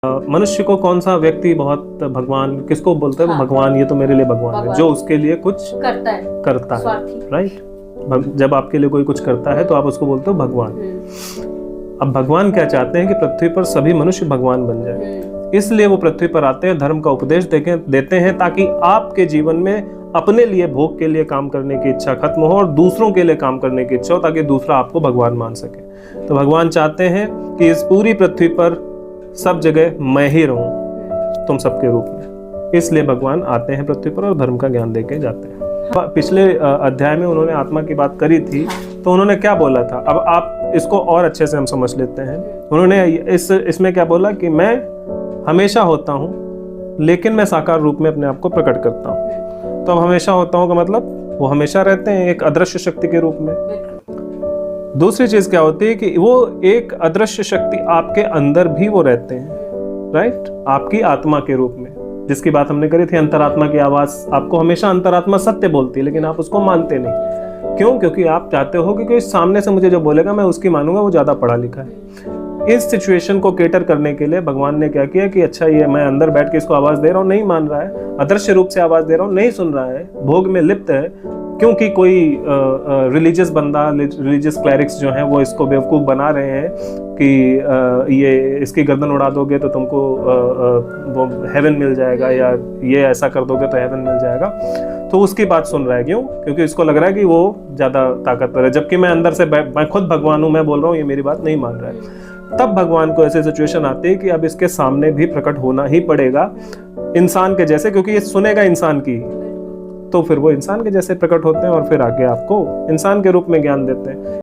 मनुष्य को कौन सा व्यक्ति बहुत भगवान किसको बोलता है? हाँ। भगवान, ये तो मेरे लिए भगवान है, जो उसके लिए कुछ करता है, राइट। जब आपके लिए कोई कुछ करता है तो आप उसको बोलते हो भगवान। अब भगवान क्या चाहते हैं कि पृथ्वी पर सभी मनुष्य भगवान बन जाए, इसलिए वो पृथ्वी पर आते हैं, धर्म का उपदेश देते हैं ताकि आपके जीवन में अपने लिए भोग के लिए काम करने की इच्छा खत्म हो और दूसरों के लिए काम करने की इच्छा हो, ताकि दूसरा आपको भगवान मान सके। तो भगवान चाहते हैं कि इस पूरी पृथ्वी पर सब जगह मैं ही रहूं तुम सबके रूप में, इसलिए भगवान आते हैं पृथ्वी पर और धर्म का ज्ञान देके जाते हैं। पिछले अध्याय में उन्होंने आत्मा की बात करी थी, तो उन्होंने क्या बोला था, अब आप इसको और अच्छे से हम समझ लेते हैं। उन्होंने इसमें क्या बोला कि मैं हमेशा होता हूँ लेकिन मैं साकार रूप में अपने आप को प्रकट करता हूँ। तो अब हमेशा होता हूँ का मतलब वो हमेशा रहते हैं एक अदृश्य शक्ति के रूप में। दूसरी चीज क्या होती है कि वो एक अदृश्य शक्ति आपके अंदर भी वो रहते हैं, राइट, आपकी आत्मा के रूप में, जिसकी बात हमने करी थी। अंतरात्मा की आवाज आपको हमेशा अंतरात्मा सत्य बोलती है, लेकिन आप उसको मानते नहीं। क्यों? क्योंकि आप चाहते हो कि कोई सामने से मुझे जो बोलेगा मैं उसकी मानूंगा, वो ज्यादा पढ़ा लिखा है। इस सिचुएशन को केटर करने के लिए भगवान ने क्या किया कि अच्छा ये मैं अंदर बैठ के इसको आवाज दे रहा हूँ, नहीं मान रहा है, अदृश्य रूप से आवाज दे रहा हूँ, नहीं सुन रहा है, भोग में लिप्त है, क्योंकि कोई रिलीजियस बंदा, रिलीजियस क्लैरिक्स जो हैं वो इसको बेवकूफ़ बना रहे हैं कि ये इसकी गर्दन उड़ा दोगे तो तुमको वो हेवन मिल जाएगा, या ये ऐसा कर दोगे तो हेवन मिल जाएगा। तो उसकी बात सुन रहा है। क्यों? क्योंकि इसको लग रहा है कि वो ज़्यादा ताकतवर है, जबकि मैं अंदर से मैं खुद भगवान हूँ, मैं बोल रहा हूँ, ये मेरी बात नहीं मान रहा है। तब भगवान को ऐसी सिचुएशन आती है कि अब इसके सामने भी प्रकट होना ही पड़ेगा इंसान के जैसे, क्योंकि ये सुनेगा इंसान की, तो फिर वो इंसान के जैसे प्रकट होते हैं और फिर आगे आपको इंसान के रूप में ज्ञान देते हैं।